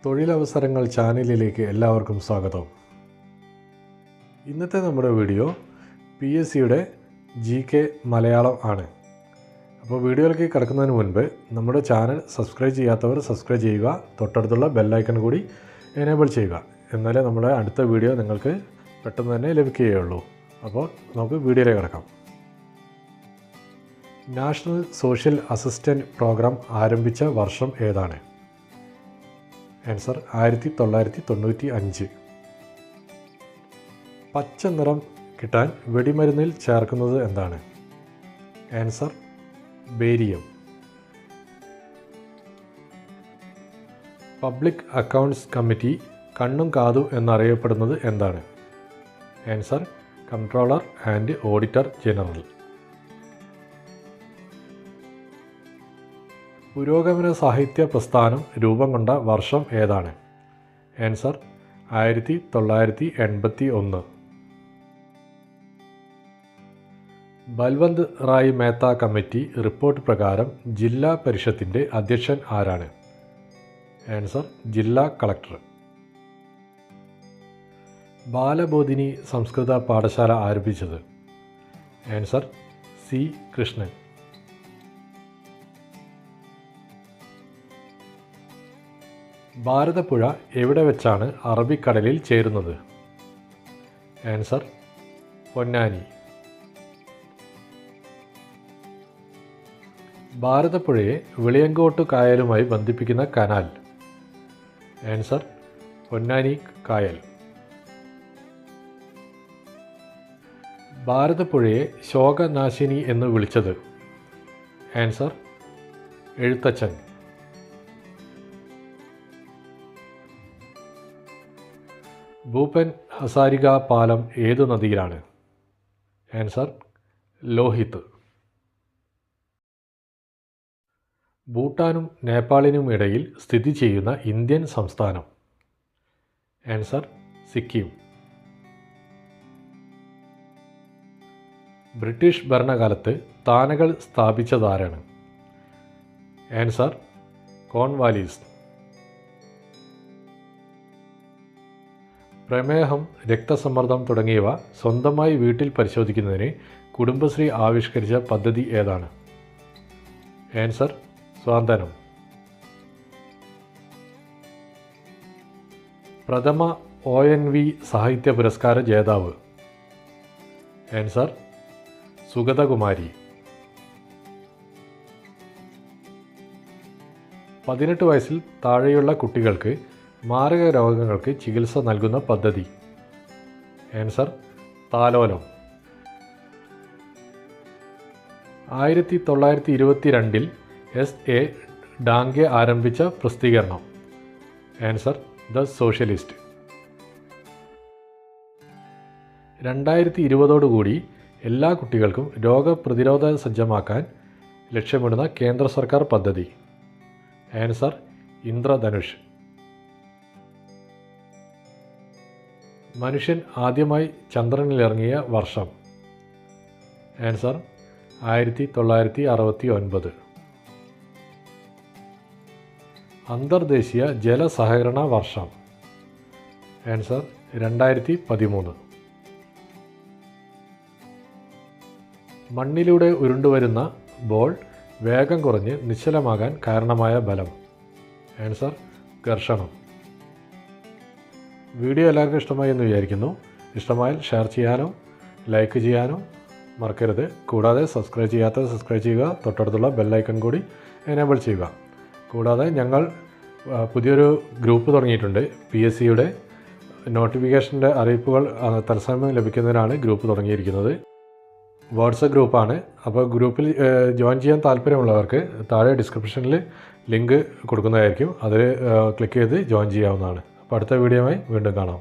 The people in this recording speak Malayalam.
തൊഴിലവസരങ്ങൾ ചാനലിലേക്ക് എല്ലാവർക്കും സ്വാഗതം. ഇന്നത്തെ നമ്മുടെ വീഡിയോ PSCയുടെ GK മലയാളം ആണ്. അപ്പോൾ വീഡിയോയിലേക്ക് കടക്കുന്നതിന് മുൻപ് നമ്മുടെ ചാനൽ സബ്സ്ക്രൈബ് ചെയ്യാത്തവർ സബ്സ്ക്രൈബ് ചെയ്യുക, തൊട്ടടുത്തുള്ള ബെല്ലൈക്കൺ കൂടി എനേബിൾ ചെയ്യുക. എന്നാലേ നമ്മുടെ അടുത്ത വീഡിയോ നിങ്ങൾക്ക് പെട്ടെന്ന് തന്നെ ലഭിക്കുകയുള്ളൂ. അപ്പോൾ നമുക്ക് വീഡിയോയിലേക്ക് കടക്കാം. നാഷണൽ സോഷ്യൽ അസിസ്റ്റൻറ്റ് പ്രോഗ്രാം ആരംഭിച്ച വർഷം ഏതാണ്? ആൻസർ 1995. പച്ച നിറം കിട്ടാൻ വെടിമരുന്നിൽ ചേർക്കുന്നത് എന്താണ്? Answer barium. Public accounts committee കണ്ണും കാതും എന്നറിയപ്പെടുന്നത് എന്താണ്? Answer controller and auditor general. പുരോഗമന സാഹിത്യ പ്രസ്ഥാനം രൂപം കൊണ്ട വർഷം ഏതാണ്? Answer 1981. Balwant Rai Mehta committee report പ്രകാരം ജില്ലാ പരിഷത്തിൻ്റെ അധ്യക്ഷൻ ആരാണ്? ആൻസർ ജില്ലാ കളക്ടർ. ബാലബോധിനി സംസ്കൃത പാഠശാല ആരംഭിച്ചത്? Answer C. കൃഷ്ണൻ. ഭാരതപ്പുഴ എവിടെ വെച്ചാണ് അറബിക്കടലിൽ ചേരുന്നത്? ആൻസർ പൊന്നാനി. ഭാരതപ്പുഴയെ വെളിയങ്കോട്ട് കായലുമായി ബന്ധിപ്പിക്കുന്ന കനാൽ? ആൻസർ പൊന്നാനി കായൽ. ഭാരതപ്പുഴയെ ശോകനാശിനി എന്ന് വിളിച്ചത്? ആൻസർ എഴുത്തച്ഛൻ. ഭൂപൻ ഹസാരിക പാലം ഏതു നദിയിലാണ്? ആൻസർ ലോഹിത്. ഭൂട്ടാനും നേപ്പാളിനും ഇടയിൽ സ്ഥിതി ചെയ്യുന്ന ഇന്ത്യൻ സംസ്ഥാനം? ആൻസർ സിക്കിം. ബ്രിട്ടീഷ് ഭരണകാലത്ത് താനകൾ സ്ഥാപിച്ചതാരാണ്? Answer Cornwallis. പ്രമേഹം, രക്തസമ്മർദ്ദം തുടങ്ങിയവ സ്വന്തമായി വീട്ടിൽ പരിശോധിക്കുന്നതിന് കുടുംബശ്രീ ആവിഷ്കരിച്ച പദ്ധതി ഏതാണ്? ആൻസർ സ്വാന്തനം. പ്രഥമ ONV സാഹിത്യ പുരസ്കാര ജേതാവ്? ആൻസർ സുഗതകുമാരി. 18 വയസ്സിൽ താഴെയുള്ള കുട്ടികൾക്ക് മാരക രോഗങ്ങൾക്ക് ചികിത്സ നൽകുന്ന പദ്ധതി? ആൻസർ താലോലം. 1922 SA ഡാംഗെ ആരംഭിച്ച പ്രസിദ്ധീകരണം? Answer the socialist. 2020 എല്ലാ കുട്ടികൾക്കും രോഗപ്രതിരോധ സജ്ജമാക്കാൻ ലക്ഷ്യമിടുന്ന കേന്ദ്ര സർക്കാർ പദ്ധതി? ആൻസർ ഇന്ദ്രധനുഷ്. മനുഷ്യൻ ആദ്യമായി ചന്ദ്രനിലിറങ്ങിയ വർഷം? ആൻസർ 1969. അന്തർദേശീയ ജലസഹകരണ വർഷം? ആൻസർ 2013. മണ്ണിലൂടെ ഉരുണ്ടുവരുന്ന ബോൾ വേഗം കുറഞ്ഞ് നിശ്ചലമാകാൻ കാരണമായ ബലം? ആൻസർ ഘർഷണം. വീഡിയോ എല്ലാവർക്കും ഇഷ്ടമായി എന്ന് വിചാരിക്കുന്നു. ഇഷ്ടമായാൽ ഷെയർ ചെയ്യാനോ ലൈക്ക് ചെയ്യാനോ മറക്കരുത്. കൂടാതെ സബ്സ്ക്രൈബ് ചെയ്യാത്തവർ സബ്സ്ക്രൈബ് ചെയ്യുക, തൊട്ടടുത്തുള്ള ബെല്ലൈക്കൺ കൂടി എനേബിൾ ചെയ്യുക. കൂടാതെ ഞങ്ങൾ പുതിയൊരു ഗ്രൂപ്പ് തുടങ്ങിയിട്ടുണ്ട്. PSCയുടെ നോട്ടിഫിക്കേഷൻ്റെ അറിയിപ്പുകൾ തത്സമയം ലഭിക്കുന്നതിനാണ് ഗ്രൂപ്പ് തുടങ്ങിയിരിക്കുന്നത്. വാട്സപ്പ് ഗ്രൂപ്പാണ്. അപ്പോൾ ഗ്രൂപ്പിൽ ജോയിൻ ചെയ്യാൻ താല്പര്യമുള്ളവർക്ക് താഴെ ഡിസ്ക്രിപ്ഷനിൽ ലിങ്ക് കൊടുക്കുന്നതായിരിക്കും. അതിൽ ക്ലിക്ക് ചെയ്ത് ജോയിൻ ചെയ്യാവുന്നതാണ്. അപ്പോൾ അടുത്ത വീഡിയോയുമായി വീണ്ടും കാണാം.